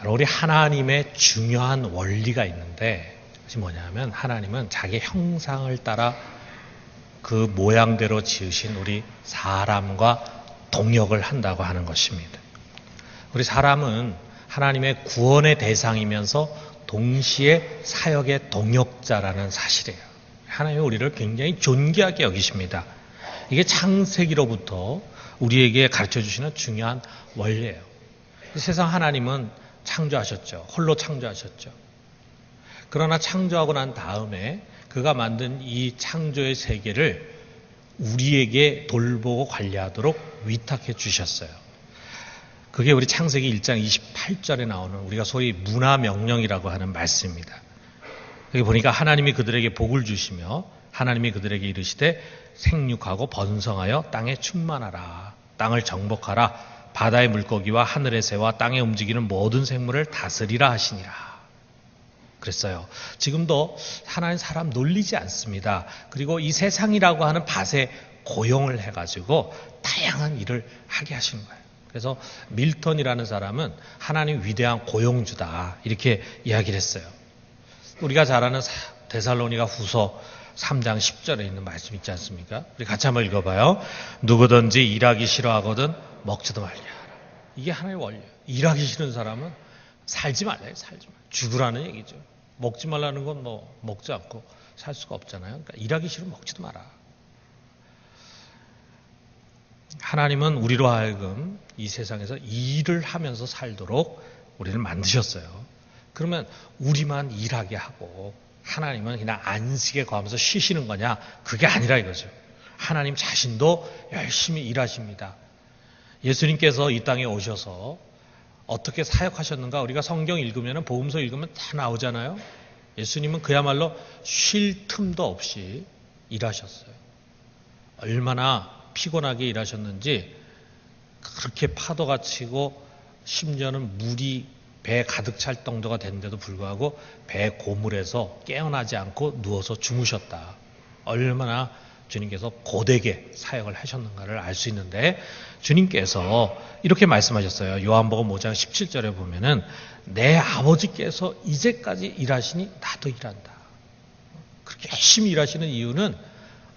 우리 하나님의 중요한 원리가 있는데 그것이 뭐냐면 하나님은 자기 형상을 따라 그 모양대로 지으신 우리 사람과 동역을 한다고 하는 것입니다. 우리 사람은 하나님의 구원의 대상이면서 동시에 사역의 동역자라는 사실이에요. 하나님은 우리를 굉장히 존귀하게 여기십니다. 이게 창세기로부터 우리에게 가르쳐 주시는 중요한 원리예요. 세상 하나님은 창조하셨죠. 홀로 창조하셨죠. 그러나 창조하고 난 다음에 그가 만든 이 창조의 세계를 우리에게 돌보고 관리하도록 위탁해 주셨어요. 그게 우리 창세기 1장 28절에 나오는 우리가 소위 문화명령이라고 하는 말씀입니다. 여기 보니까 하나님이 그들에게 복을 주시며 하나님이 그들에게 이르시되 생육하고 번성하여 땅에 충만하라. 땅을 정복하라. 바다의 물고기와 하늘의 새와 땅에 움직이는 모든 생물을 다스리라 하시니라. 그랬어요. 지금도 하나님 사람 놀리지 않습니다. 그리고 이 세상이라고 하는 밭에 고용을 해가지고 다양한 일을 하게 하시는 거예요. 그래서 밀턴이라는 사람은 하나님 위대한 고용주다 이렇게 이야기를 했어요. 우리가 잘 아는 데살로니가 후서 3장 10절에 있는 말씀 있지 않습니까? 우리 같이 한번 읽어봐요. 누구든지 일하기 싫어하거든 먹지도 말라. 이게 하나의 원리예요. 일하기 싫은 사람은 살지 말래요. 살지 말라. 죽으라는 얘기죠. 먹지 말라는 건 뭐 먹지 않고 살 수가 없잖아요. 그러니까 일하기 싫으면 먹지도 마라. 하나님은 우리로 하여금 이 세상에서 일을 하면서 살도록 우리를 만드셨어요. 그러면 우리만 일하게 하고 하나님은 그냥 안식에 거하면서 쉬시는 거냐? 그게 아니라 이거죠. 하나님 자신도 열심히 일하십니다. 예수님께서 이 땅에 오셔서 어떻게 사역하셨는가? 우리가 성경 읽으면 복음서 읽으면 다 나오잖아요. 예수님은 그야말로 쉴 틈도 없이 일하셨어요. 얼마나 피곤하게 일하셨는지 그렇게 파도가 치고 심지어는 물이 배에 가득 찰 정도가 됐는데도 불구하고 배 고물에서 깨어나지 않고 누워서 주무셨다. 얼마나 주님께서 고되게 사역을 하셨는가를 알 수 있는데 주님께서 이렇게 말씀하셨어요. 요한복음 5장 17절에 보면은 내 아버지께서 이제까지 일하시니 나도 일한다. 그렇게 열심히 일하시는 이유는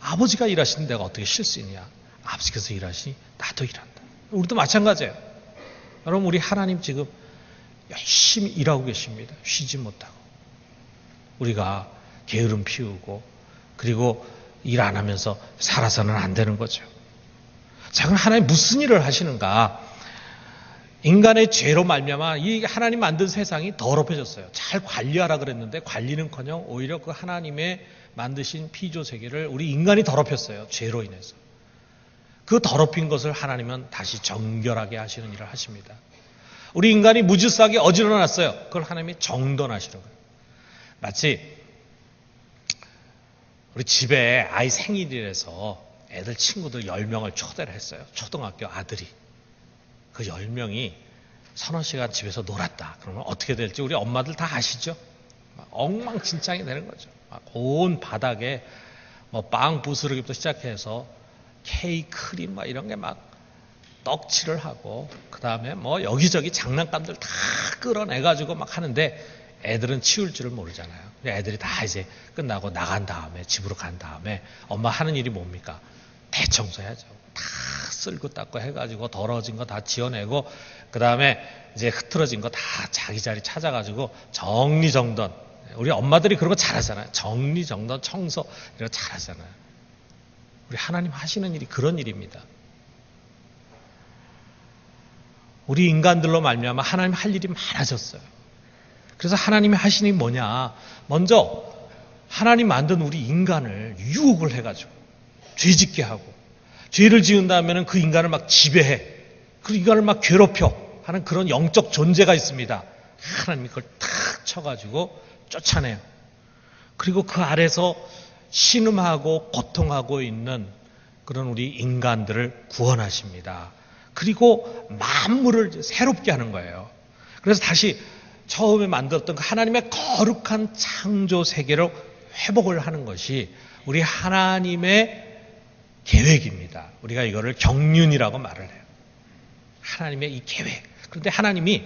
아버지가 일하시는 내가 어떻게 쉴 수 있냐. 아버지께서 일하시니 나도 일한다. 우리도 마찬가지예요. 여러분 우리 하나님 지금 열심히 일하고 계십니다. 쉬지 못하고. 우리가 게으름 피우고 그리고 일 안 하면서 살아서는 안 되는 거죠. 자, 그럼 하나님 무슨 일을 하시는가? 인간의 죄로 말미암아 이 하나님 만든 세상이 더럽혀졌어요. 잘 관리하라 그랬는데 관리는커녕 오히려 그 하나님의 만드신 피조 세계를 우리 인간이 더럽혔어요. 죄로 인해서. 그 더럽힌 것을 하나님은 다시 정결하게 하시는 일을 하십니다. 우리 인간이 무질서하게 어지러놨어요. 그걸 하나님이 정돈하시는 거예요. 마치 우리 집에 아이 생일이라서 애들 친구들 10명을 초대를 했어요. 초등학교 아들이. 그 10명이 서너 시간 집에서 놀았다. 그러면 어떻게 될지 우리 엄마들 다 아시죠? 막 엉망진창이 되는 거죠. 막 온 바닥에 뭐 빵 부스러기부터 시작해서 케이크, 크림 막 이런 게 막 떡칠을 하고 그 다음에 뭐 여기저기 장난감들 다 끌어내가지고 막 하는데 애들은 치울 줄을 모르잖아요. 애들이 다 이제 끝나고 나간 다음에 집으로 간 다음에 엄마 하는 일이 뭡니까? 대청소해야죠. 다 쓸고 닦고 해가지고 더러워진 거 다 지어내고 그 다음에 이제 흐트러진 거 다 자기 자리 찾아가지고 정리정돈. 우리 엄마들이 그런 거 잘하잖아요. 정리정돈, 청소 이런 거 잘하잖아요. 우리 하나님 하시는 일이 그런 일입니다. 우리 인간들로 말미암아 하나님 할 일이 많아졌어요. 그래서 하나님이 하시는 게 뭐냐? 먼저 하나님 만든 우리 인간을 유혹을 해가지고 죄짓게 하고 죄를 지은 다음에는 그 인간을 막 지배해. 그 인간을 막 괴롭혀 하는 그런 영적 존재가 있습니다. 하나님이 그걸 탁 쳐가지고 쫓아내요. 그리고 그 아래서 신음하고 고통하고 있는 그런 우리 인간들을 구원하십니다. 그리고 만물을 새롭게 하는 거예요. 그래서 다시 처음에 만들었던 그 하나님의 거룩한 창조 세계를 회복을 하는 것이 우리 하나님의 계획입니다. 우리가 이거를 경륜이라고 말을 해요. 하나님의 이 계획. 그런데 하나님이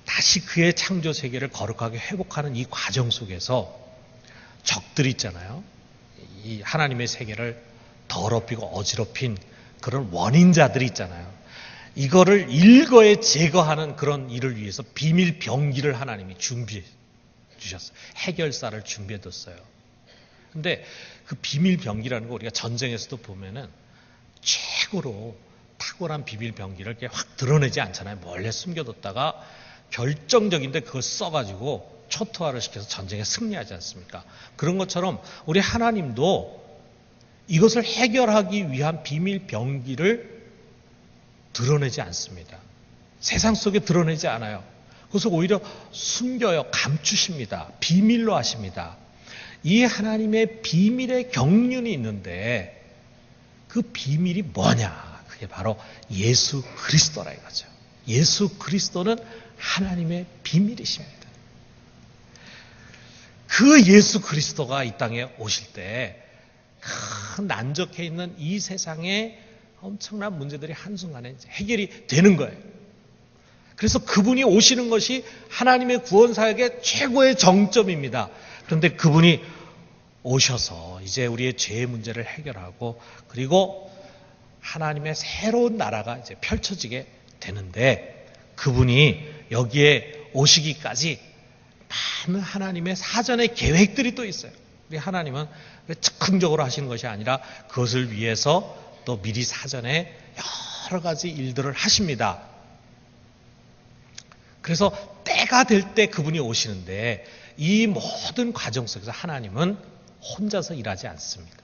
다 다시 그의 창조 세계를 거룩하게 회복하는 이 과정 속에서 적들이 있잖아요. 이 하나님의 세계를 더럽히고 어지럽힌 그런 원인자들이 있잖아요. 이거를 일거에 제거하는 그런 일을 위해서 비밀 병기를 하나님이 준비해 주셨어요. 해결사를 준비해 뒀어요. 근데 그 비밀 병기라는 거 우리가 전쟁에서도 보면은 최고로 탁월한 비밀 병기를 이렇게 확 드러내지 않잖아요. 몰래 숨겨뒀다가 결정적인데 그걸 써가지고 초토화를 시켜서 전쟁에 승리하지 않습니까? 그런 것처럼 우리 하나님도 이것을 해결하기 위한 비밀 병기를 드러내지 않습니다. 세상 속에 드러내지 않아요. 그것을 오히려 숨겨요. 감추십니다. 비밀로 하십니다. 이 하나님의 비밀의 경륜이 있는데 그 비밀이 뭐냐? 그게 바로 예수 그리스도라 이거죠. 예수 그리스도는 하나님의 비밀이십니다. 그 예수 그리스도가 이 땅에 오실 때 큰 난적해 있는 이 세상에 엄청난 문제들이 한순간에 해결이 되는 거예요. 그래서 그분이 오시는 것이 하나님의 구원 사역의 최고의 정점입니다. 그런데 그분이 오셔서 이제 우리의 죄의 문제를 해결하고 그리고 하나님의 새로운 나라가 이제 펼쳐지게 되는데 그분이 여기에 오시기까지 많은 하나님의 사전의 계획들이 또 있어요. 우리 하나님은 즉흥적으로 하시는 것이 아니라 그것을 위해서 또 미리 사전에 여러 가지 일들을 하십니다. 그래서 때가 될 때 그분이 오시는데 이 모든 과정 속에서 하나님은 혼자서 일하지 않습니다.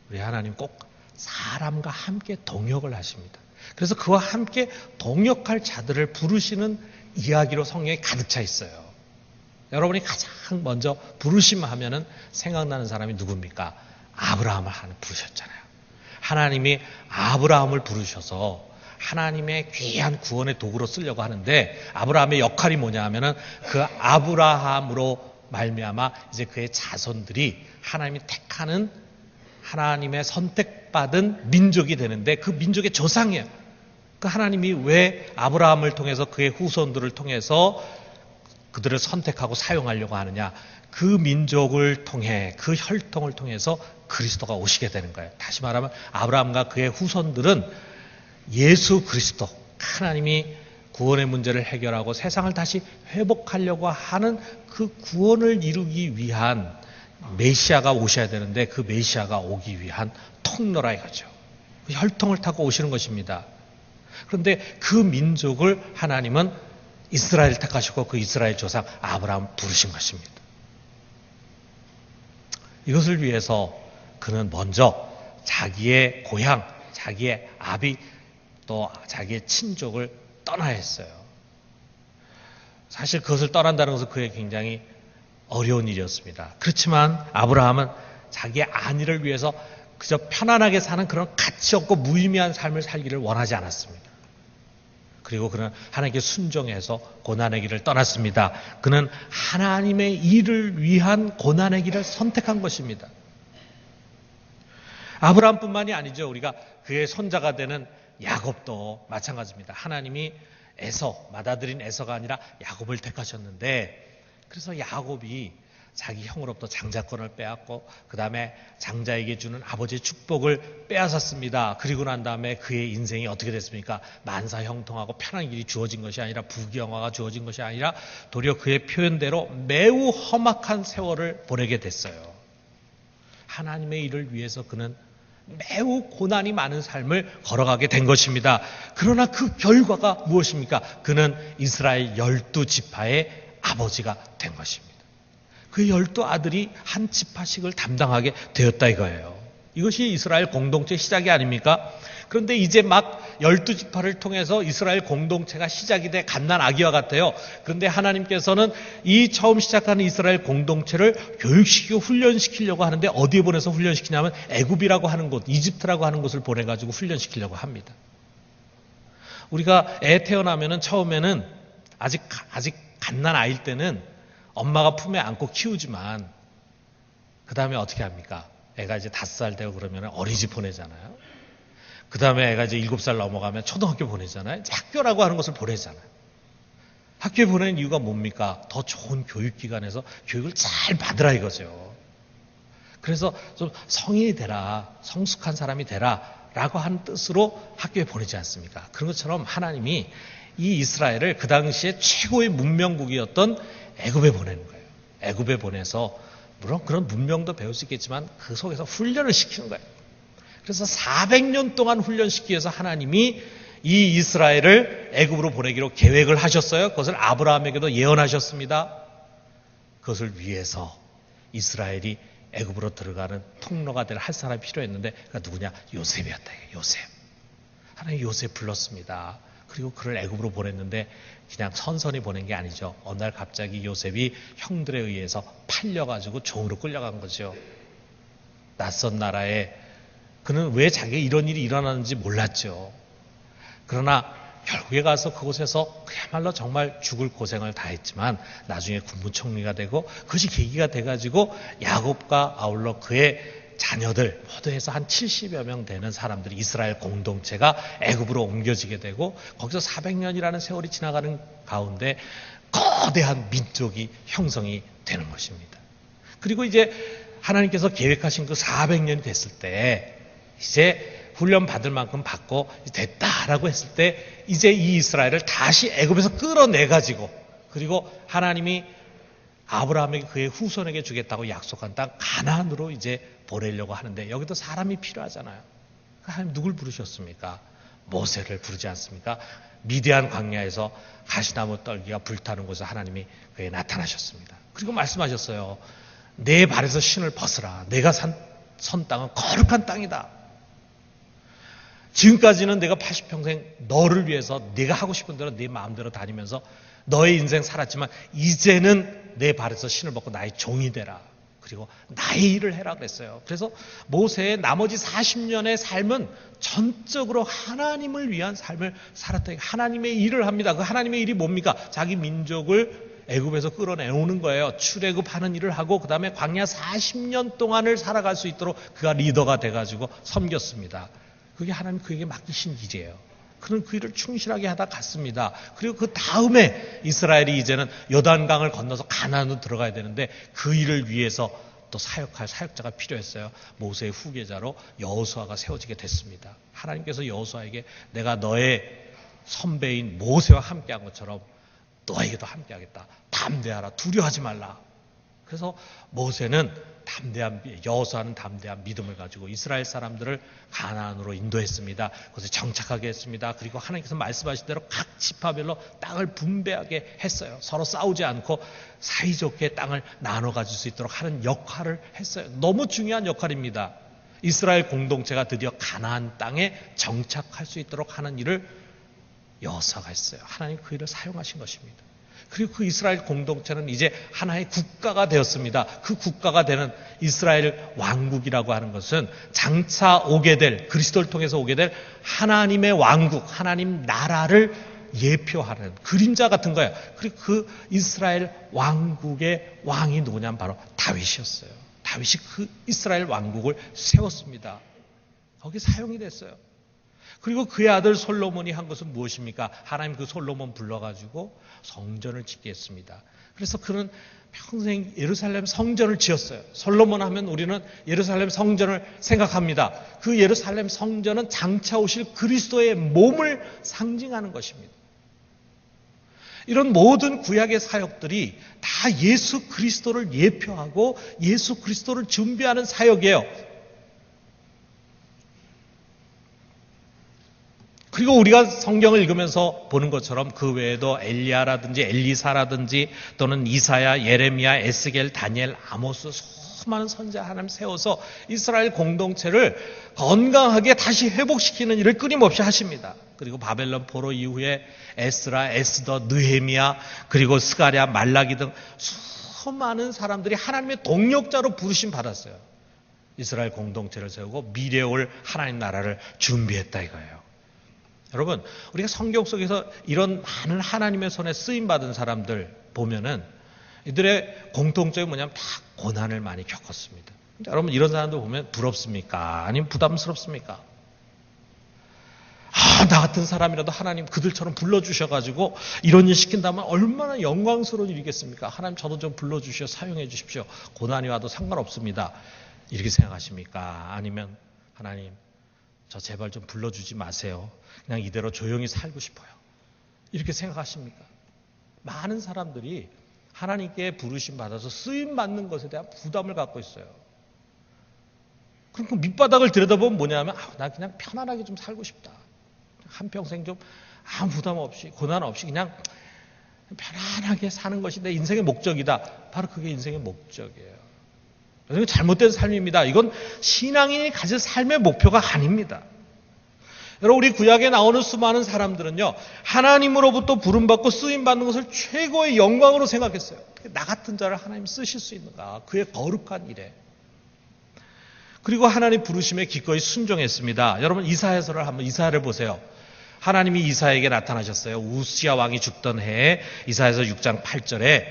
우리 하나님 꼭 사람과 함께 동역을 하십니다. 그래서 그와 함께 동역할 자들을 부르시는 이야기로 성경에 가득 차 있어요. 여러분이 가장 먼저 부르심 하면은 생각나는 사람이 누굽니까? 아브라함을 부르셨잖아요. 하나님이 아브라함을 부르셔서 하나님의 귀한 구원의 도구로 쓰려고 하는데 아브라함의 역할이 뭐냐 하면은 그 아브라함으로 말미암아 이제 그의 자손들이 하나님이 택하는 하나님의 선택받은 민족이 되는데 그 민족의 조상이에요. 그 하나님이 왜 아브라함을 통해서 그의 후손들을 통해서 그들을 선택하고 사용하려고 하느냐. 그 민족을 통해 그 혈통을 통해서 그리스도가 오시게 되는 거예요. 다시 말하면 아브라함과 그의 후손들은 예수 그리스도 하나님이 구원의 문제를 해결하고 세상을 다시 회복하려고 하는 그 구원을 이루기 위한 메시아가 오셔야 되는데 그 메시아가 오기 위한 통로라 이거죠. 혈통을 타고 오시는 것입니다. 그런데 그 민족을 하나님은 이스라엘을 택하시고 그 이스라엘 조상 아브라함을 부르신 것입니다. 이것을 위해서 그는 먼저 자기의 고향, 자기의 아비 또 자기의 친족을 떠나야 했어요. 사실 그것을 떠난다는 것은 그에게 굉장히 어려운 일이었습니다. 그렇지만 아브라함은 자기의 안위를 위해서 그저 편안하게 사는 그런 가치 없고 무의미한 삶을 살기를 원하지 않았습니다. 그리고 그는 하나님께 순종해서 고난의 길을 떠났습니다. 그는 하나님의 일을 위한 고난의 길을 선택한 것입니다. 아브라함뿐만이 아니죠. 우리가 그의 손자가 되는 야곱도 마찬가지입니다. 하나님이 에서, 맏아들인 에서가 아니라 야곱을 택하셨는데 그래서 야곱이 자기 형으로부터 장자권을 빼앗고 그 다음에 장자에게 주는 아버지의 축복을 빼앗았습니다. 그리고 난 다음에 그의 인생이 어떻게 됐습니까? 만사 형통하고 편한 길이 주어진 것이 아니라 부귀영화가 주어진 것이 아니라 도리어 그의 표현대로 매우 험악한 세월을 보내게 됐어요. 하나님의 일을 위해서 그는 매우 고난이 많은 삶을 걸어가게 된 것입니다. 그러나 그 결과가 무엇입니까? 그는 이스라엘 12지파의 아버지가 된 것입니다. 그 12아들이 한 지파씩을 담당하게 되었다 이거예요. 이것이 이스라엘 공동체 시작이 아닙니까? 그런데 이제 막 12지파를 통해서 이스라엘 공동체가 시작이 돼 갓난아기와 같아요. 그런데 하나님께서는 이 처음 시작하는 이스라엘 공동체를 교육시키고 훈련시키려고 하는데 어디에 보내서 훈련시키냐면 애굽이라고 하는 곳, 이집트라고 하는 곳을 보내가지고 훈련시키려고 합니다. 우리가 애 태어나면은 처음에는 아직 갓난아이일 때는 엄마가 품에 안고 키우지만 그 다음에 어떻게 합니까? 애가 이제 5살 되고 그러면 어린이집 보내잖아요. 그 다음에 애가 이제 7살 넘어가면 초등학교 보내잖아요. 이제 학교라고 하는 것을 보내잖아요. 학교에 보내는 이유가 뭡니까? 더 좋은 교육기관에서 교육을 잘 받으라 이거죠. 그래서 좀 성인이 되라, 성숙한 사람이 되라 라고 하는 뜻으로 학교에 보내지 않습니까? 그런 것처럼 하나님이 이 이스라엘을 그 당시에 최고의 문명국이었던 애굽에 보내는 거예요. 애굽에 보내서 물론 그런 문명도 배울 수 있겠지만 그 속에서 훈련을 시키는 거예요. 그래서 400년 동안 훈련시키기 위해서 하나님이 이 이스라엘을 애굽으로 보내기로 계획을 하셨어요. 그것을 아브라함에게도 예언하셨습니다. 그것을 위해서 이스라엘이 애굽으로 들어가는 통로가 될 할 사람이 필요했는데 그가 누구냐? 요셉이었다. 요셉. 하나님이 요셉 불렀습니다. 그리고 그를 애굽으로 보냈는데 그냥 선선히 보낸 게 아니죠. 어느 날 갑자기 요셉이 형들에 의해서 팔려가지고 종으로 끌려간 거죠. 낯선 나라에 그는 왜 자기가 이런 일이 일어나는지 몰랐죠. 그러나 결국에 가서 그곳에서 그야말로 정말 죽을 고생을 다 했지만 나중에 국무총리가 되고 그것이 계기가 돼가지고 야곱과 아울러 그의 자녀들 모두 해서 한 70여 명 되는 사람들이 이스라엘 공동체가 애굽으로 옮겨지게 되고 거기서 400년이라는 세월이 지나가는 가운데 거대한 민족이 형성이 되는 것입니다. 그리고 이제 하나님께서 계획하신 그 400년이 됐을 때 이제 훈련 받을 만큼 받고 됐다라고 했을 때 이제 이 이스라엘을 다시 애굽에서 끌어내가지고 그리고 하나님이 아브라함에게 그의 후손에게 주겠다고 약속한 땅 가나안으로 이제 보내려고 하는데 여기도 사람이 필요하잖아요. 하나님 누굴 부르셨습니까? 모세를 부르지 않습니까? 미디안 광야에서 가시나무 떨기가 불타는 곳에서 하나님이 그에 나타나셨습니다. 그리고 말씀하셨어요. 내 발에서 신을 벗으라. 내가 선 땅은 거룩한 땅이다. 지금까지는 내가 80평생 너를 위해서 네가 하고 싶은 대로 네 마음대로 다니면서 너의 인생 살았지만 이제는 내 발에서 신을 벗고 나의 종이 되라. 그리고 나의 일을 해라 그랬어요. 그래서 모세의 나머지 40년의 삶은 전적으로 하나님을 위한 삶을 살았다. 하나님의 일을 합니다. 그 하나님의 일이 뭡니까? 자기 민족을 애굽에서 끌어내오는 거예요. 출애굽하는 일을 하고 그 다음에 광야 40년 동안을 살아갈 수 있도록 그가 리더가 돼가지고 섬겼습니다. 그게 하나님 그에게 맡기신 일이에요. 그는 그 일을 충실하게 하다 갔습니다. 그리고 그 다음에 이스라엘이 이제는 요단강을 건너서 가나안으로 들어가야 되는데 그 일을 위해서 또 사역할 사역자가 필요했어요. 모세의 후계자로 여호수아가 세워지게 됐습니다. 하나님께서 여호수아에게 내가 너의 선배인 모세와 함께한 것처럼 너에게도 함께하겠다. 담대하라. 두려워하지 말라. 그래서 모세는 여호수아는 담대한 믿음을 가지고 이스라엘 사람들을 가나안으로 인도했습니다. 그것을 정착하게 했습니다. 그리고 하나님께서 말씀하신 대로 각 지파별로 땅을 분배하게 했어요. 서로 싸우지 않고 사이좋게 땅을 나눠 가질 수 있도록 하는 역할을 했어요. 너무 중요한 역할입니다. 이스라엘 공동체가 드디어 가나안 땅에 정착할 수 있도록 하는 일을 여호수아가 했어요. 하나님 그 일을 사용하신 것입니다. 그리고 그 이스라엘 공동체는 이제 하나의 국가가 되었습니다. 그 국가가 되는 이스라엘 왕국이라고 하는 것은 장차 오게 될 그리스도를 통해서 오게 될 하나님의 왕국, 하나님 나라를 예표하는 그림자 같은 거예요. 그리고 그 이스라엘 왕국의 왕이 누구냐면 바로 다윗이었어요. 다윗이 그 이스라엘 왕국을 세웠습니다. 거기 사용이 됐어요. 그리고 그의 아들 솔로몬이 한 것은 무엇입니까? 하나님 그 솔로몬 불러가지고 성전을 짓게 했습니다. 그래서 그는 평생 예루살렘 성전을 지었어요. 솔로몬 하면 우리는 예루살렘 성전을 생각합니다. 그 예루살렘 성전은 장차 오실 그리스도의 몸을 상징하는 것입니다. 이런 모든 구약의 사역들이 다 예수 그리스도를 예표하고 예수 그리스도를 준비하는 사역이에요. 그리고 우리가 성경을 읽으면서 보는 것처럼 그 외에도 엘리야라든지 엘리사라든지 또는 이사야, 예레미야, 에스겔, 다니엘, 아모스 수많은 선지자 하나님 세워서 이스라엘 공동체를 건강하게 다시 회복시키는 일을 끊임없이 하십니다. 그리고 바벨론 포로 이후에 에스라, 에스더, 느헤미야 그리고 스가랴, 말라기 등 수많은 사람들이 하나님의 동력자로 부르심 받았어요. 이스라엘 공동체를 세우고 미래에 올 하나님 나라를 준비했다 이거예요. 여러분, 우리가 성경 속에서 이런 많은 하나님의 손에 쓰임받은 사람들 보면은 이들의 공통점이 뭐냐면 다 고난을 많이 겪었습니다. 여러분, 이런 사람들 보면 부럽습니까? 아니면 부담스럽습니까? 나 같은 사람이라도 하나님 그들처럼 불러주셔가지고 이런 일 시킨다면 얼마나 영광스러운 일이겠습니까? 하나님 저도 좀 불러주시어 사용해 주십시오. 고난이 와도 상관없습니다. 이렇게 생각하십니까? 아니면 하나님 저 제발 좀 불러주지 마세요. 그냥 이대로 조용히 살고 싶어요. 이렇게 생각하십니까? 많은 사람들이 하나님께 부르심 받아서 쓰임 받는 것에 대한 부담을 갖고 있어요. 그럼 그 밑바닥을 들여다보면 뭐냐면 나 그냥 편안하게 좀 살고 싶다. 한평생 좀 아무 부담 없이 고난 없이 그냥 편안하게 사는 것이 내 인생의 목적이다. 바로 그게 인생의 목적이에요. 이건 잘못된 삶입니다. 이건 신앙인이 가질 삶의 목표가 아닙니다. 여러분 우리 구약에 나오는 수많은 사람들은요. 하나님으로부터 부름받고 쓰임받는 것을 최고의 영광으로 생각했어요. 나 같은 자를 하나님 쓰실 수 있는가. 그의 거룩한 일에. 그리고 하나님 부르심에 기꺼이 순종했습니다. 여러분 이사야를 보세요. 하나님이 이사야에게 나타나셨어요. 우시야 왕이 죽던 해에 이사야서 6장 8절에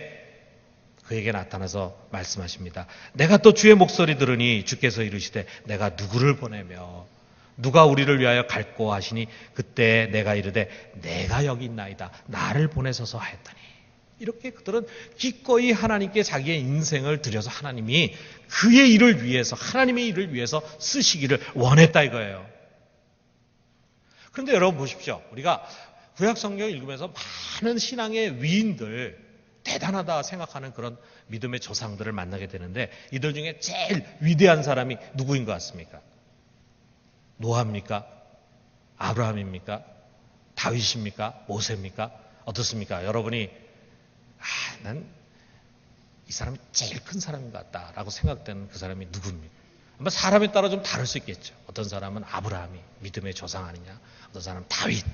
그에게 나타나서 말씀하십니다. 내가 또 주의 목소리 들으니 주께서 이르시되 내가 누구를 보내며 누가 우리를 위하여 갈꼬 하시니 그때 내가 이르되 내가 여기 있나이다. 나를 보내소서 하였더니 이렇게 그들은 기꺼이 하나님께 자기의 인생을 들여서 하나님이 그의 일을 위해서 하나님의 일을 위해서 쓰시기를 원했다 이거예요. 그런데 여러분 보십시오. 우리가 구약 성경을 읽으면서 많은 신앙의 위인들 대단하다 생각하는 그런 믿음의 조상들을 만나게 되는데 이들 중에 제일 위대한 사람이 누구인 것 같습니까? 노아입니까? 아브라함입니까? 다윗입니까? 모세입니까? 어떻습니까? 여러분이 난 이 사람이 제일 큰 사람인 것 같다라고 생각되는 그 사람이 누굽니까? 아마 사람에 따라 좀 다를 수 있겠죠. 어떤 사람은 아브라함이 믿음의 조상 아니냐, 어떤 사람은 다윗,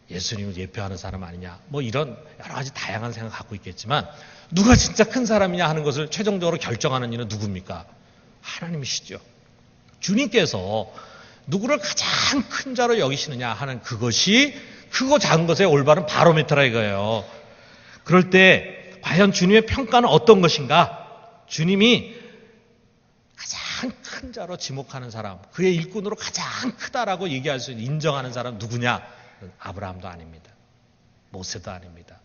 예수님을 예표하는 사람 아니냐, 뭐 이런 여러 가지 다양한 생각을 갖고 있겠지만 누가 진짜 큰 사람이냐 하는 것을 최종적으로 결정하는 이는 누굽니까? 하나님이시죠. 주님께서 누구를 가장 큰 자로 여기시느냐 하는 그것이 크고 작은 것의 올바른 바로미터라 이거예요. 그럴 때 과연 주님의 평가는 어떤 것인가? 주님이 가장 큰 자로 지목하는 사람, 그의 일꾼으로 가장 크다라고 얘기할 수 있는 인정하는 사람 누구냐? 아브라함도 아닙니다. 모세도 아닙니다.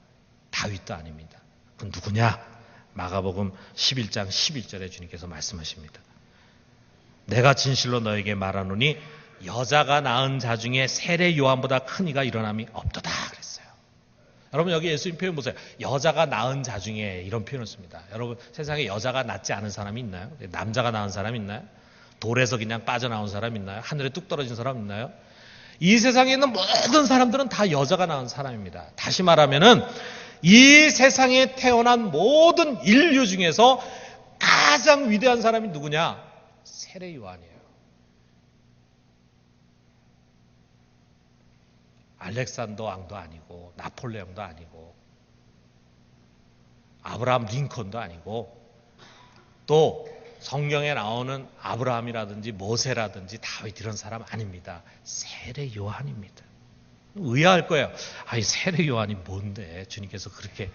다윗도 아닙니다. 그건 누구냐? 마가복음 11장 11절에 주님께서 말씀하십니다. 내가 진실로 너에게 말하노니 여자가 낳은 자 중에 세례 요한보다 큰 이가 일어남이 없도다 그랬어요. 여러분 여기 예수님 표현 보세요. 여자가 낳은 자 중에 이런 표현을 씁니다. 여러분 세상에 여자가 낳지 않은 사람이 있나요? 남자가 낳은 사람이 있나요? 돌에서 그냥 빠져나온 사람 있나요? 하늘에 뚝 떨어진 사람 있나요? 이 세상에 있는 모든 사람들은 다 여자가 낳은 사람입니다. 다시 말하면은 이 세상에 태어난 모든 인류 중에서 가장 위대한 사람이 누구냐? 세례 요한이에요. 알렉산더 왕도 아니고 나폴레옹도 아니고 아브라함 링컨도 아니고 또 성경에 나오는 아브라함이라든지 모세라든지 다윗 이런 사람 아닙니다. 세례 요한입니다. 의아할 거예요. 이 세례 요한이 뭔데 주님께서 그렇게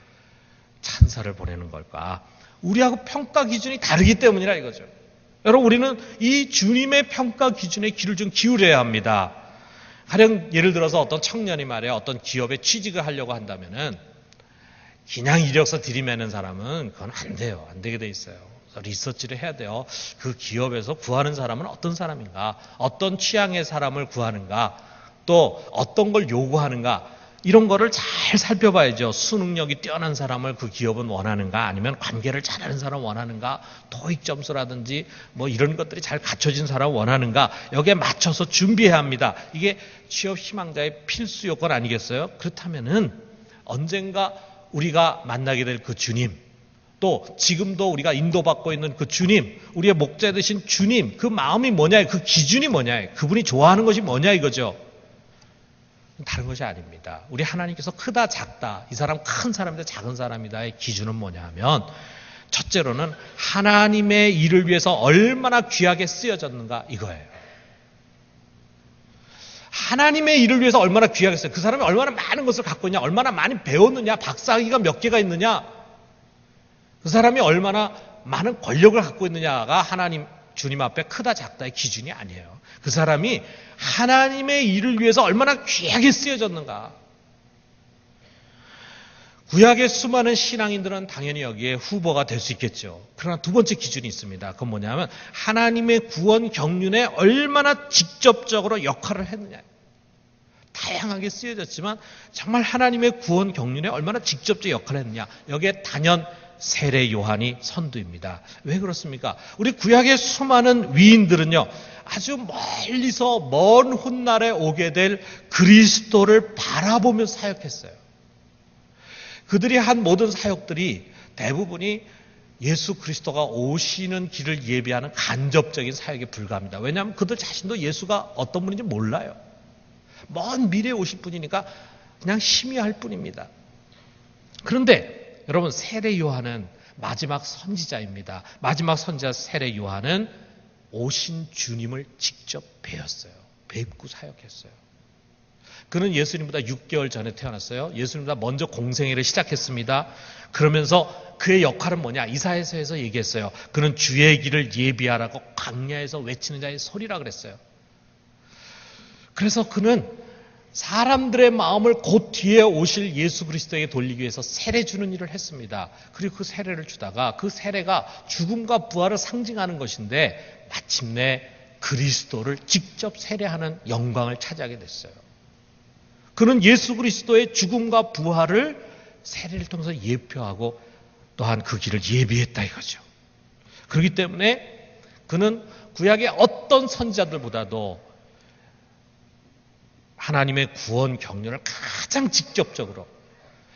찬사를 보내는 걸까? 우리하고 평가 기준이 다르기 때문이라 이거죠. 여러분 우리는 이 주님의 평가 기준에 귀를 좀 기울여야 합니다. 가령 예를 들어서 어떤 청년이 말이야 어떤 기업에 취직을 하려고 한다면은 그냥 이력서 들이매는 사람은 그건 안 돼요. 안 되게 돼 있어요. 리서치를 해야 돼요. 그 기업에서 구하는 사람은 어떤 사람인가, 어떤 취향의 사람을 구하는가, 또 어떤 걸 요구하는가 이런 거를 잘 살펴봐야죠. 수능력이 뛰어난 사람을 그 기업은 원하는가, 아니면 관계를 잘하는 사람 원하는가, 토익 점수라든지 뭐 이런 것들이 잘 갖춰진 사람 원하는가, 여기에 맞춰서 준비해야 합니다. 이게 취업 희망자의 필수 요건 아니겠어요? 그렇다면은 언젠가 우리가 만나게 될 그 주님, 또 지금도 우리가 인도받고 있는 그 주님, 우리의 목자 되신 주님, 그 마음이 뭐냐, 그 기준이 뭐냐, 그분이 좋아하는 것이 뭐냐 이거죠. 다른 것이 아닙니다. 우리 하나님께서 크다 작다, 이 사람 큰 사람이다 작은 사람이다의 기준은 뭐냐 하면 첫째로는 하나님의 일을 위해서 얼마나 귀하게 쓰여졌는가 이거예요. 하나님의 일을 위해서 얼마나 귀하게 쓰여, 그 사람이 얼마나 많은 것을 갖고 있냐, 얼마나 많이 배웠느냐, 박사학위가 몇 개가 있느냐, 그 사람이 얼마나 많은 권력을 갖고 있느냐가 하나님 주님 앞에 크다 작다의 기준이 아니에요. 그 사람이 하나님의 일을 위해서 얼마나 귀하게 쓰여졌는가. 구약의 수많은 신앙인들은 당연히 여기에 후보가 될 수 있겠죠. 그러나 두 번째 기준이 있습니다. 그건 뭐냐면 하나님의 구원 경륜에 얼마나 직접적으로 역할을 했느냐. 다양하게 쓰여졌지만 정말 하나님의 구원 경륜에 얼마나 직접적 역할을 했느냐. 여기에 단연 세례 요한이 선두입니다. 왜 그렇습니까? 우리 구약의 수많은 위인들은요, 아주 멀리서 먼 훗날에 오게 될 그리스도를 바라보며 사역했어요. 그들이 한 모든 사역들이 대부분이 예수 그리스도가 오시는 길을 예비하는 간접적인 사역에 불과합니다. 왜냐하면 그들 자신도 예수가 어떤 분인지 몰라요. 먼 미래에 오실 분이니까 그냥 심의할 뿐입니다. 그런데 여러분, 세례 요한은 마지막 선지자입니다. 마지막 선지자 세례 요한은 오신 주님을 직접 뵈었어요. 뵙고 사역했어요. 그는 예수님보다 6개월 전에 태어났어요. 예수님보다 먼저 공생애를 시작했습니다. 그러면서 그의 역할은 뭐냐? 이사야서에서 얘기했어요. 그는 주의 길을 예비하라고 광야에서 외치는 자의 소리라 그랬어요. 그래서 그는 사람들의 마음을 곧 뒤에 오실 예수 그리스도에게 돌리기 위해서 세례 주는 일을 했습니다. 그리고 그 세례를 주다가 그 세례가 죽음과 부활을 상징하는 것인데 마침내 그리스도를 직접 세례하는 영광을 차지하게 됐어요. 그는 예수 그리스도의 죽음과 부활을 세례를 통해서 예표하고 또한 그 길을 예비했다 이거죠. 그렇기 때문에 그는 구약의 어떤 선지자들보다도 하나님의 구원 경륜을 가장 직접적으로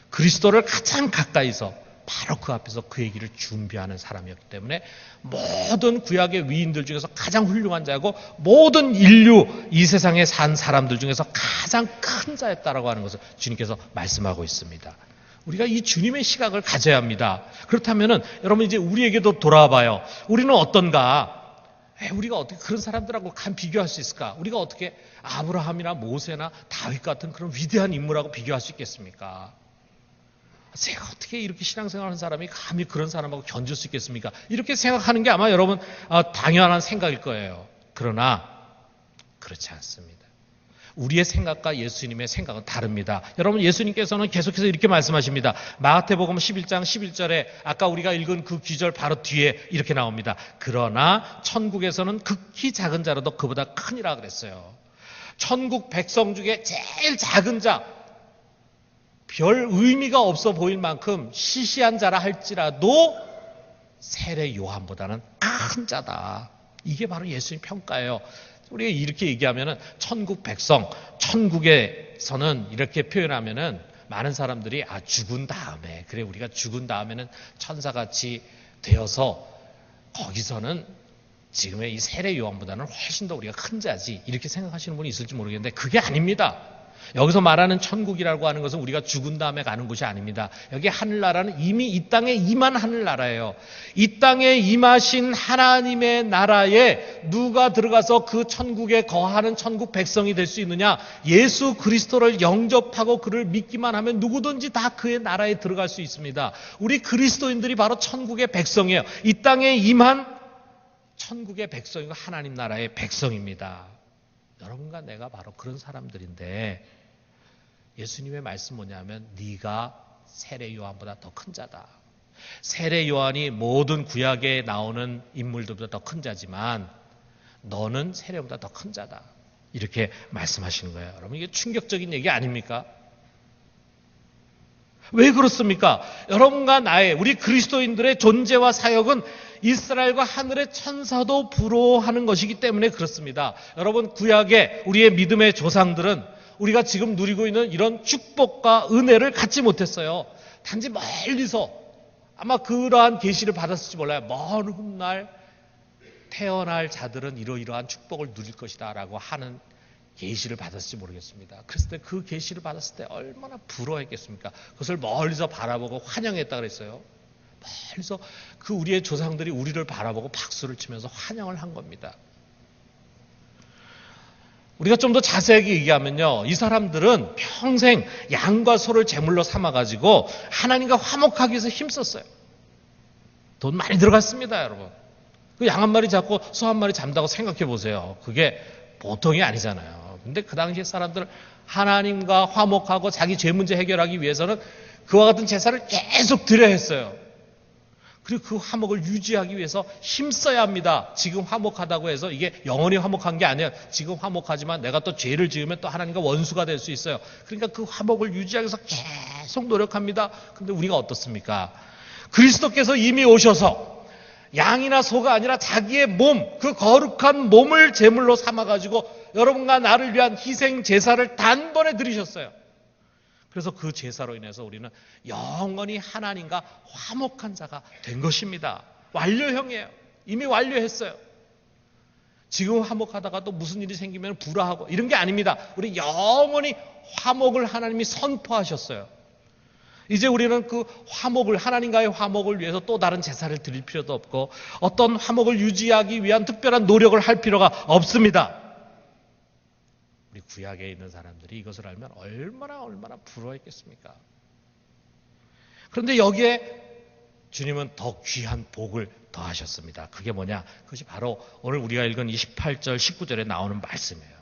그리스도를 가장 가까이서 바로 그 앞에서 그의 길을 준비하는 사람이었기 때문에 모든 구약의 위인들 중에서 가장 훌륭한 자고 모든 인류 이 세상에 산 사람들 중에서 가장 큰 자였다라고 하는 것을 주님께서 말씀하고 있습니다. 우리가 이 주님의 시각을 가져야 합니다. 그렇다면은 여러분 이제 우리에게도 돌아와 봐요. 우리는 어떤가? 우리가 어떻게 그런 사람들하고 간 비교할 수 있을까? 우리가 어떻게 아브라함이나 모세나 다윗 같은 그런 위대한 인물하고 비교할 수 있겠습니까? 제가 어떻게 이렇게 신앙생활하는 사람이 감히 그런 사람하고 견줄 수 있겠습니까? 이렇게 생각하는 게 아마 여러분 당연한 생각일 거예요. 그러나 그렇지 않습니다. 우리의 생각과 예수님의 생각은 다릅니다. 여러분, 예수님께서는 계속해서 이렇게 말씀하십니다. 마태복음 11장 11절에 아까 우리가 읽은 그 귀절 바로 뒤에 이렇게 나옵니다. 그러나 천국에서는 극히 작은 자라도 그보다 크니라 그랬어요. 천국 백성 중에 제일 작은 자, 별 의미가 없어 보일 만큼 시시한 자라 할지라도 세례 요한보다는 큰 자다. 이게 바로 예수님 평가예요. 우리가 이렇게 얘기하면은 천국 백성, 천국에서는 이렇게 표현하면은 많은 사람들이 죽은 다음에, 그래 우리가 죽은 다음에는 천사같이 되어서 거기서는 지금의 이 세례 요한보다는 훨씬 더 우리가 큰 자지, 이렇게 생각하시는 분이 있을지 모르겠는데 그게 아닙니다. 여기서 말하는 천국이라고 하는 것은 우리가 죽은 다음에 가는 곳이 아닙니다. 여기 하늘나라는 이미 이 땅에 임한 하늘나라예요. 이 땅에 임하신 하나님의 나라에 누가 들어가서 그 천국에 거하는 천국 백성이 될 수 있느냐? 예수 그리스도를 영접하고 그를 믿기만 하면 누구든지 다 그의 나라에 들어갈 수 있습니다. 우리 그리스도인들이 바로 천국의 백성이에요. 이 땅에 임한 천국의 백성이고 하나님 나라의 백성입니다. 여러분과 내가 바로 그런 사람들인데 예수님의 말씀 뭐냐면 네가 세례 요한보다 더 큰 자다. 세례 요한이 모든 구약에 나오는 인물들보다 더 큰 자지만 너는 세례보다 더 큰 자다. 이렇게 말씀하시는 거예요. 여러분 이게 충격적인 얘기 아닙니까? 왜 그렇습니까? 여러분과 나의 우리 그리스도인들의 존재와 사역은 이스라엘과 하늘의 천사도 부러워하는 것이기 때문에 그렇습니다. 여러분 구약의 우리의 믿음의 조상들은 우리가 지금 누리고 있는 이런 축복과 은혜를 갖지 못했어요. 단지 멀리서 아마 그러한 계시를 받았을지 몰라요. 먼 훗날 태어날 자들은 이러이러한 축복을 누릴 것이다 라고 하는 계시를 받았을지 모르겠습니다. 그랬을 때 그 계시를 받았을 때 얼마나 부러워했겠습니까? 그것을 멀리서 바라보고 환영했다 그랬어요. 멀리서 그 우리의 조상들이 우리를 바라보고 박수를 치면서 환영을 한 겁니다. 우리가 좀 더 자세하게 얘기하면요, 이 사람들은 평생 양과 소를 제물로 삼아가지고 하나님과 화목하기 위해서 힘썼어요. 돈 많이 들어갔습니다, 여러분. 그 양 한 마리 잡고 소 한 마리 잡는다고 생각해 보세요. 그게 보통이 아니잖아요. 근데 그 당시에 사람들은 하나님과 화목하고 자기 죄 문제 해결하기 위해서는 그와 같은 제사를 계속 드려야 했어요. 그리고 그 화목을 유지하기 위해서 힘써야 합니다. 지금 화목하다고 해서 이게 영원히 화목한 게 아니에요. 지금 화목하지만 내가 또 죄를 지으면 또 하나님과 원수가 될 수 있어요. 그러니까 그 화목을 유지하기 위해서 계속 노력합니다. 근데 우리가 어떻습니까? 그리스도께서 이미 오셔서 양이나 소가 아니라 자기의 몸, 그 거룩한 몸을 제물로 삼아가지고 여러분과 나를 위한 희생 제사를 단번에 드리셨어요. 그래서 그 제사로 인해서 우리는 영원히 하나님과 화목한 자가 된 것입니다. 완료형이에요. 이미 완료했어요. 지금 화목하다가 또 무슨 일이 생기면 불화하고 이런 게 아닙니다. 우리 영원히 화목을 하나님이 선포하셨어요. 이제 우리는 그 화목을, 하나님과의 화목을 위해서 또 다른 제사를 드릴 필요도 없고 어떤 화목을 유지하기 위한 특별한 노력을 할 필요가 없습니다. 우리 구약에 있는 사람들이 이것을 알면 얼마나 부러워했겠습니까? 그런데 여기에 주님은 더 귀한 복을 더하셨습니다. 그게 뭐냐? 그것이 바로 오늘 우리가 읽은 28절, 19절에 나오는 말씀이에요.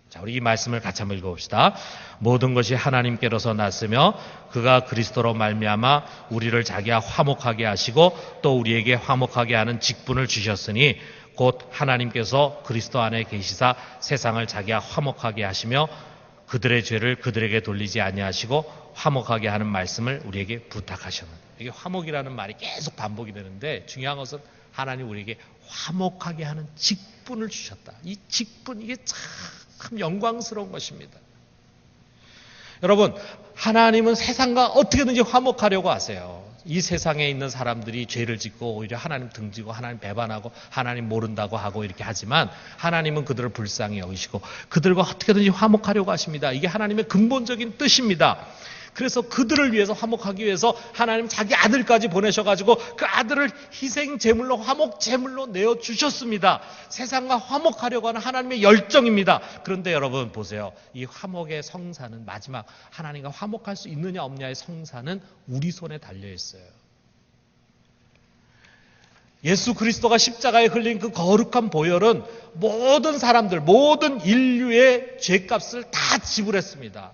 자, 우리 이 말씀을 같이 한번 읽어봅시다. 모든 것이 하나님께로서 났으며 그가 그리스도로 말미암아 우리를 자기와 화목하게 하시고 또 우리에게 화목하게 하는 직분을 주셨으니 곧 하나님께서 그리스도 안에 계시사 세상을 자기와 화목하게 하시며 그들의 죄를 그들에게 돌리지 아니하시고 화목하게 하는 말씀을 우리에게 부탁하셨는데, 이게 화목이라는 말이 계속 반복이 되는데 중요한 것은 하나님 우리에게 화목하게 하는 직분을 주셨다. 이 직분, 이게 참 영광스러운 것입니다. 여러분, 하나님은 세상과 어떻게든지 화목하려고 하세요. 이 세상에 있는 사람들이 죄를 짓고 오히려 하나님 등지고 하나님 배반하고 하나님 모른다고 하고 이렇게 하지만 하나님은 그들을 불쌍히 여기시고 그들과 어떻게든지 화목하려고 하십니다. 이게 하나님의 근본적인 뜻입니다. 그래서 그들을 위해서 화목하기 위해서 하나님 자기 아들까지 보내셔가지고 그 아들을 희생 제물로 화목 제물로 내어주셨습니다. 세상과 화목하려고 하는 하나님의 열정입니다. 그런데 여러분 보세요. 이 화목의 성사는 마지막 하나님과 화목할 수 있느냐 없느냐의 성사는 우리 손에 달려있어요. 예수 그리스도가 십자가에 흘린 그 거룩한 보혈은 모든 사람들, 모든 인류의 죄값을 다 지불했습니다.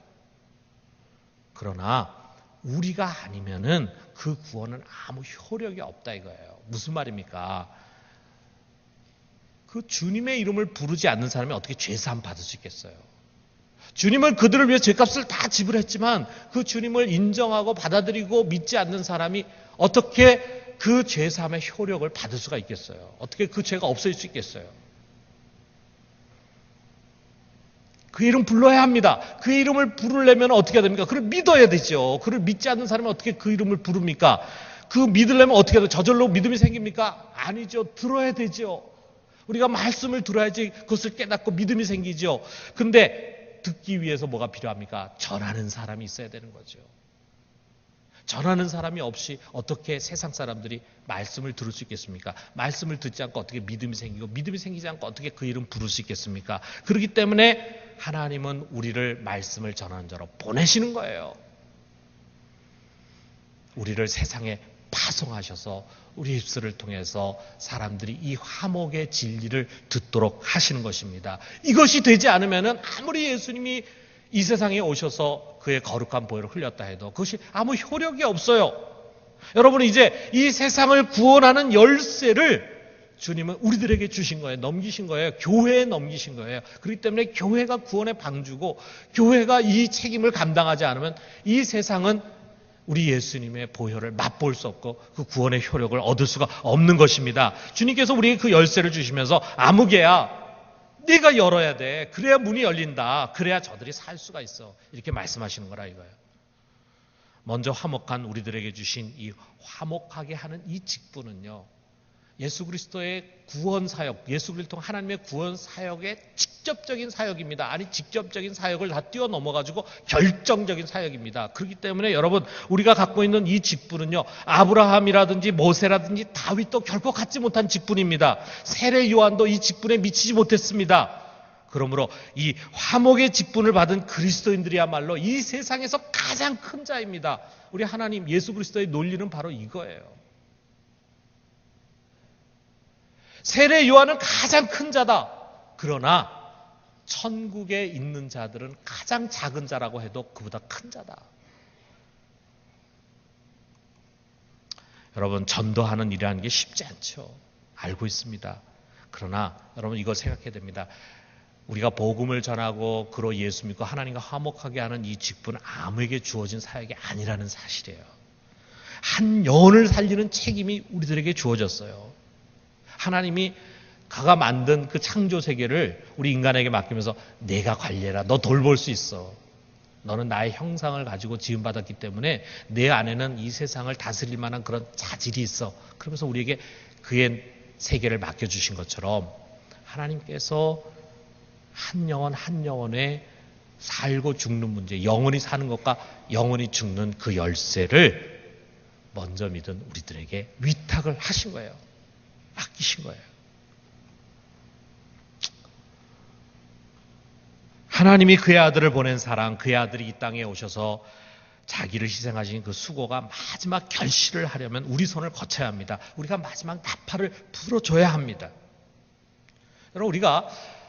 그러나 우리가 아니면은 그 구원은 아무 효력이 없다 이거예요. 무슨 말입니까? 그 주님의 이름을 부르지 않는 사람이 어떻게 죄사함 받을 수 있겠어요? 주님은 그들을 위해 죄값을 다 지불했지만 그 주님을 인정하고 받아들이고 믿지 않는 사람이 어떻게 그 죄사함의 효력을 받을 수가 있겠어요? 어떻게 그 죄가 없어질 수 있겠어요? 그 이름 불러야 합니다. 그 이름을 부르려면 어떻게 해야 됩니까? 그를 믿어야 되죠. 그를 믿지 않는 사람이 어떻게 그 이름을 부릅니까? 그 믿으려면 어떻게 해야 돼요? 저절로 믿음이 생깁니까? 아니죠. 들어야 되죠. 우리가 말씀을 들어야지 그것을 깨닫고 믿음이 생기죠. 근데 듣기 위해서 뭐가 필요합니까? 전하는 사람이 있어야 되는 거죠. 전하는 사람이 없이 어떻게 세상 사람들이 말씀을 들을 수 있겠습니까? 말씀을 듣지 않고 어떻게 믿음이 생기고 믿음이 생기지 않고 어떻게 그 이름 부를 수 있겠습니까? 그렇기 때문에 하나님은 우리를 말씀을 전하는 자로 보내시는 거예요. 우리를 세상에 파송하셔서 우리 입술을 통해서 사람들이 이 화목의 진리를 듣도록 하시는 것입니다. 이것이 되지 않으면 아무리 예수님이 이 세상에 오셔서 그의 거룩한 보혈을 흘렸다 해도 그것이 아무 효력이 없어요. 여러분, 이제 이 세상을 구원하는 열쇠를 주님은 우리들에게 주신 거예요. 넘기신 거예요. 교회에 넘기신 거예요. 그렇기 때문에 교회가 구원의 방주고 교회가 이 책임을 감당하지 않으면 이 세상은 우리 예수님의 보혈을 맛볼 수 없고 그 구원의 효력을 얻을 수가 없는 것입니다. 주님께서 우리에게 그 열쇠를 주시면서 아무개야 네가 열어야 돼. 그래야 문이 열린다. 그래야 저들이 살 수가 있어. 이렇게 말씀하시는 거라 이거예요. 먼저 화목한 우리들에게 주신 이 화목하게 하는 이 직분은요, 예수 그리스도의 구원 사역, 예수 그리스도 하나님의 구원 사역의 직접적인 사역입니다. 아니, 직접적인 사역을 다 뛰어넘어가지고 결정적인 사역입니다. 그렇기 때문에 여러분, 우리가 갖고 있는 이 직분은요, 아브라함이라든지 모세라든지 다윗도 결코 갖지 못한 직분입니다. 세례 요한도 이 직분에 미치지 못했습니다. 그러므로 이 화목의 직분을 받은 그리스도인들이야말로 이 세상에서 가장 큰 자입니다. 우리 하나님 예수 그리스도의 논리는 바로 이거예요. 세례 요한은 가장 큰 자다. 그러나 천국에 있는 자들은 가장 작은 자라고 해도 그보다 큰 자다. 여러분, 전도하는 일이라는 게 쉽지 않죠. 알고 있습니다. 그러나 여러분, 이걸 생각해야 됩니다. 우리가 복음을 전하고 그로 예수 믿고 하나님과 화목하게 하는 이 직분은 아무에게 주어진 사역이 아니라는 사실이에요. 한 영혼을 살리는 책임이 우리들에게 주어졌어요. 하나님이 그가 만든 그 창조 세계를 우리 인간에게 맡기면서 내가 관리해라. 너 돌볼 수 있어. 너는 나의 형상을 가지고 지음받았기 때문에 내 안에는 이 세상을 다스릴 만한 그런 자질이 있어. 그러면서 우리에게 그의 세계를 맡겨주신 것처럼 하나님께서 한 영혼 한 영혼에 살고 죽는 문제, 영원히 사는 것과 영원히 죽는 그 열쇠를 먼저 믿은 우리들에게 위탁을 하신 거예요. 맡기신 거예요. 하나님이 그의 아들을 보낸 사랑, 그의 아들이 이 땅에 오셔서 자기를 희생하신 그 수고가 마지막 결실을 하려면 우리 손을 거쳐야 합니다. 우리가 마지막 나팔을 불어줘야 합니다. 여러분, 우리가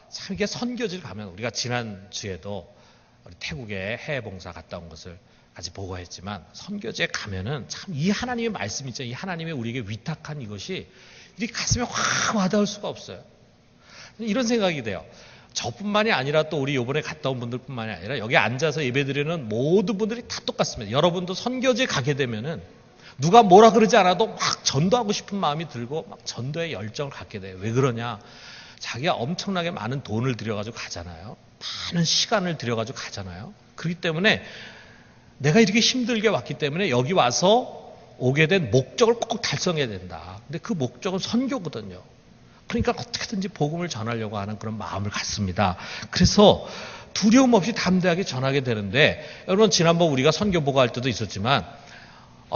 참 이게 선교지를 가면, 우리가 지난주에도 우리 태국에 해외봉사 갔다 온 것을 같이 보고했지만, 선교지에 가면은 참 이 하나님의 말씀 있죠. 이 하나님의 우리에게 위탁한 이것이 이 가슴에 확 와닿을 수가 없어요. 이런 생각이 돼요. 저뿐만이 아니라 또 우리 이번에 갔다 온 분들뿐만이 아니라 여기 앉아서 예배드리는 모든 분들이 다 똑같습니다. 여러분도 선교지에 가게 되면은 누가 뭐라 그러지 않아도 막 전도하고 싶은 마음이 들고 막 전도의 열정을 갖게 돼요. 왜 그러냐? 자기가 엄청나게 많은 돈을 들여가지고 가잖아요. 많은 시간을 들여가지고 가잖아요. 그렇기 때문에 내가 이렇게 힘들게 왔기 때문에 여기 와서 오게 된 목적을 꼭 달성해야 된다. 근데 그 목적은 선교거든요. 그러니까 어떻게든지 복음을 전하려고 하는 그런 마음을 갖습니다. 그래서 두려움 없이 담대하게 전하게 되는데, 여러분 지난번 우리가 선교 보고할 때도 있었지만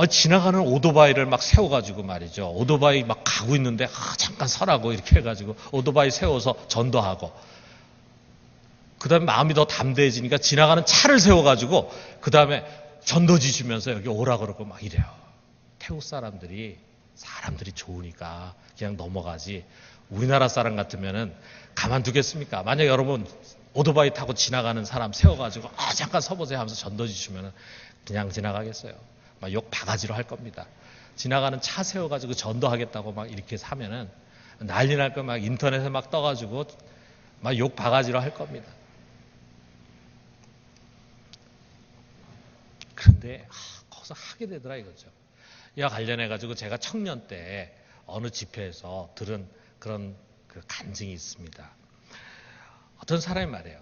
지나가는 오토바이를 막 세워가지고 말이죠. 오토바이 막 가고 있는데 잠깐 서라고 이렇게 해가지고 오토바이 세워서 전도하고, 그 다음에 마음이 더 담대해지니까 지나가는 차를 세워가지고 그 다음에 전도지 주면서 여기 오라 그러고 막 이래요. 태국 사람들이 좋으니까 그냥 넘어가지, 우리나라 사람 같으면은 가만두겠습니까? 만약 여러분 오토바이 타고 지나가는 사람 세워가지고 잠깐 서보세요 하면서 전도지 주면은 그냥 지나가겠어요? 막 욕 바가지로 할 겁니다. 지나가는 차 세워가지고 전도하겠다고 막 이렇게 사면은 난리 날 거, 막 인터넷에 막 떠가지고 막 욕 바가지로 할 겁니다. 그런데 거기서 하게 되더라 이거죠. 이와 관련해가지고 제가 청년 때 어느 집회에서 들은 그런 그 간증이 있습니다. 어떤 사람이 말해요.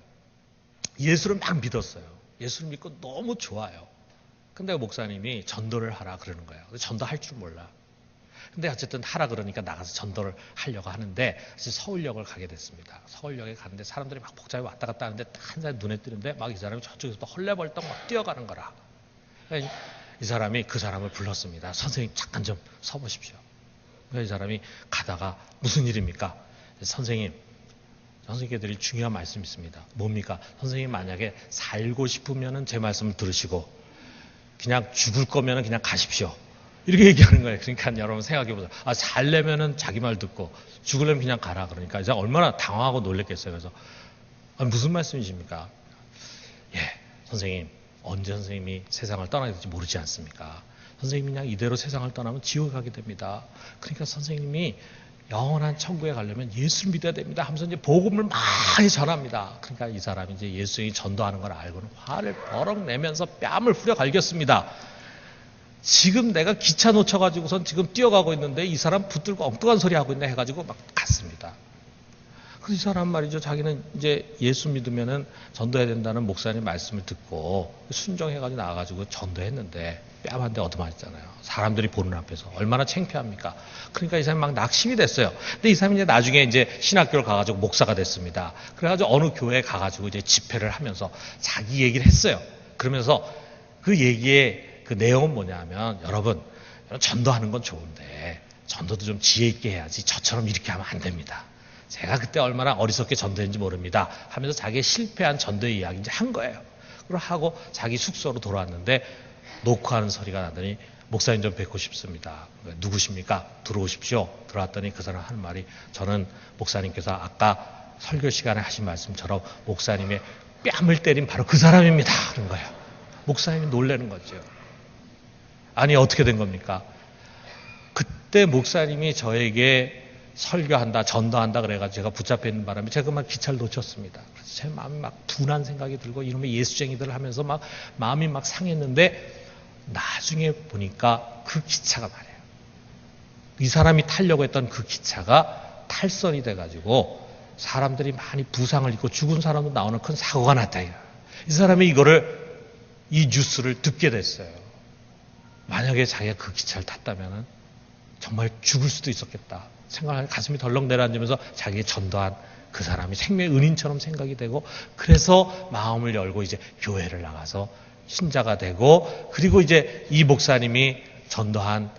예수를 막 믿었어요. 예수를 믿고 너무 좋아요. 근데 목사님이 전도를 하라 그러는 거예요. 전도할 줄 몰라. 근데 어쨌든 하라 그러니까 나가서 전도를 하려고 하는데 서울역을 가게 됐습니다. 서울역에 갔는데 사람들이 막 복잡히 왔다 갔다 하는데 한 사람이 눈에 띄는데 막 이 사람이 저쪽에서 헐레벌떡 막 뛰어가는 거라. 이 사람이 그 사람을 불렀습니다. 선생님 잠깐 좀 서보십시오. 이 사람이 가다가 무슨 일입니까? 선생님께 드릴 중요한 말씀이 있습니다. 뭡니까? 선생님 만약에 살고 싶으면 제 말씀을 들으시고 그냥 죽을 거면 그냥 가십시오. 이렇게 얘기하는 거예요. 그러니까 여러분 생각해보세요. 살려면은 자기 말 듣고 죽으려면 그냥 가라. 그러니까 이제 얼마나 당황하고 놀랬겠어요. 그래서 무슨 말씀이십니까? 선생님 언제 선생님이 세상을 떠나게 될지 모르지 않습니까? 선생님이 그냥 이대로 세상을 떠나면 지옥에 가게 됩니다. 그러니까 선생님이 영원한 천국에 가려면 예수를 믿어야 됩니다 하면서 이제 복음을 많이 전합니다. 그러니까 이 사람이 이제 예수님이 전도하는 걸 알고는 화를 버럭 내면서 뺨을 후려 갈겼습니다. 지금 내가 기차 놓쳐가지고선 지금 뛰어가고 있는데 이 사람 붙들고 엉뚱한 소리 하고 있네 해가지고 막 갔습니다. 그 이 사람 말이죠. 자기는 이제 예수 믿으면은 전도해야 된다는 목사님 말씀을 듣고 순종해가지고 나와가지고 전도했는데 뺨 한 대 얻어맞았잖아요. 사람들이 보는 앞에서 얼마나 창피합니까? 그러니까 이 사람이 막 낙심이 됐어요. 근데 이 사람이 이제 나중에 이제 신학교를 가가지고 목사가 됐습니다. 그래가지고 어느 교회에 가가지고 이제 집회를 하면서 자기 얘기를 했어요. 그러면서 그 얘기의 그 내용은 뭐냐면, 여러분 전도하는 건 좋은데 전도도 좀 지혜 있게 해야지 저처럼 이렇게 하면 안 됩니다. 제가 그때 얼마나 어리석게 전도했는지 모릅니다 하면서 자기의 실패한 전도의 이야기 이제 한 거예요. 그리고 하고 자기 숙소로 돌아왔는데 녹화하는 소리가 나더니 목사님 좀 뵙고 싶습니다. 누구십니까? 들어오십시오. 들어왔더니 그 사람 하는 말이, 저는 목사님께서 아까 설교 시간에 하신 말씀처럼 목사님의 뺨을 때린 바로 그 사람입니다. 하는 거예요. 목사님이 놀라는 거죠. 아니, 어떻게 된 겁니까? 그때 목사님이 저에게 설교한다, 전도한다 그래가지고 제가 붙잡혀 있는 바람에 제가 그만 기차를 놓쳤습니다. 그래서 제 마음이 막 둔한 생각이 들고 이놈의 예수쟁이들 하면서 막 마음이 막 상했는데, 나중에 보니까 그 기차가 말이에요, 이 사람이 타려고 했던 그 기차가 탈선이 돼가지고 사람들이 많이 부상을 입고 죽은 사람도 나오는 큰 사고가 났다. 이 사람이 이 뉴스를 듣게 됐어요. 만약에 자기가 그 기차를 탔다면 정말 죽을 수도 있었겠다 생각하니 가슴이 덜렁 내려앉으면서 자기의 전도한 그 사람이 생명의 은인처럼 생각이 되고, 그래서 마음을 열고 이제 교회를 나가서 신자가 되고, 그리고 이제 이 목사님이 전도한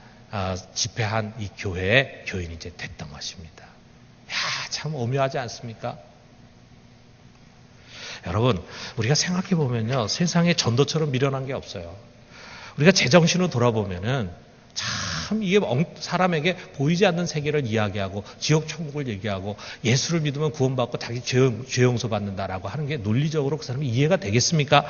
집회한 이 교회의 교인이 이제 됐던 것입니다. 야, 참 오묘하지 않습니까? 여러분, 우리가 생각해 보면요, 세상에 전도처럼 미련한 게 없어요. 우리가 제정신으로 돌아보면은 참 이게 사람에게 보이지 않는 세계를 이야기하고 지옥 천국을 얘기하고 예수를 믿으면 구원받고 자기 죄 용서 받는다라고 하는 게 논리적으로 그 사람이 이해가 되겠습니까?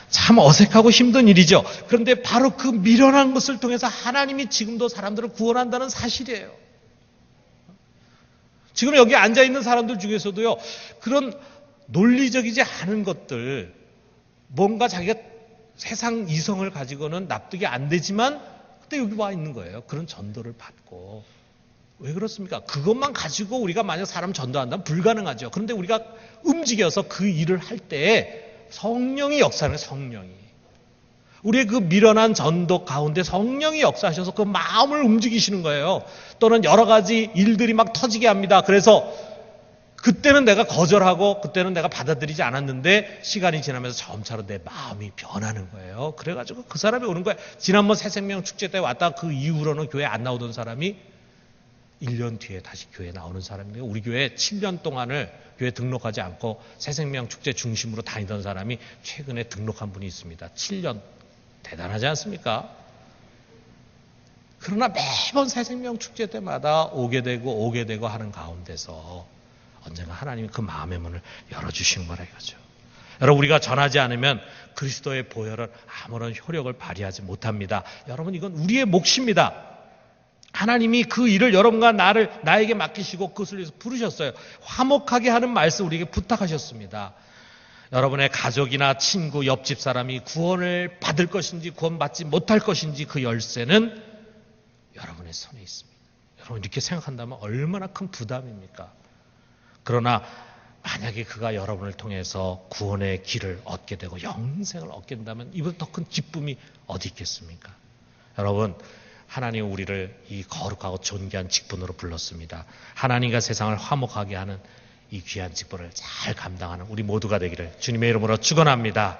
참 어색하고 힘든 일이죠. 그런데 바로 그 미련한 것을 통해서 하나님이 지금도 사람들을 구원한다는 사실이에요. 지금 여기 앉아있는 사람들 중에서도요, 그런 논리적이지 않은 것들, 뭔가 자기가 세상 이성을 가지고는 납득이 안 되지만 근데 여기 와 있는 거예요. 그런 전도를 받고. 왜 그렇습니까? 그것만 가지고 우리가 만약 사람 전도한다면 불가능하죠. 그런데 우리가 움직여서 그 일을 할 때 성령이 역사하는 거예요. 성령이. 우리의 그 미련한 전도 가운데 성령이 역사하셔서 그 마음을 움직이시는 거예요. 또는 여러 가지 일들이 막 터지게 합니다. 그래서 그때는 내가 거절하고 그때는 내가 받아들이지 않았는데 시간이 지나면서 점차로 내 마음이 변하는 거예요. 그래가지고 그 사람이 오는 거예요. 지난번 새생명 축제 때 왔다 그 이후로는 교회 안 나오던 사람이 1년 뒤에 다시 교회에 나오는 사람이에요. 우리 교회 7년 동안을 교회 등록하지 않고 새생명 축제 중심으로 다니던 사람이 최근에 등록한 분이 있습니다. 7년. 대단하지 않습니까? 그러나 매번 새생명 축제 때마다 오게 되고 하는 가운데서 언젠가 하나님이 그 마음의 문을 열어주시는 거라 이거죠. 여러분, 우리가 전하지 않으면 그리스도의 보혈은 아무런 효력을 발휘하지 못합니다. 여러분, 이건 우리의 몫입니다. 하나님이 그 일을 여러분과 나에게 맡기시고 그것을 위해서 부르셨어요. 화목하게 하는 말씀 우리에게 부탁하셨습니다. 여러분의 가족이나 친구, 옆집 사람이 구원을 받을 것인지 구원받지 못할 것인지 그 열쇠는 여러분의 손에 있습니다. 여러분, 이렇게 생각한다면 얼마나 큰 부담입니까? 그러나 만약에 그가 여러분을 통해서 구원의 길을 얻게 되고 영생을 얻게 된다면 이보다 더 큰 기쁨이 어디 있겠습니까? 여러분, 하나님은 우리를 이 거룩하고 존귀한 직분으로 불렀습니다. 하나님과 세상을 화목하게 하는 이 귀한 직분을 잘 감당하는 우리 모두가 되기를 주님의 이름으로 축원합니다.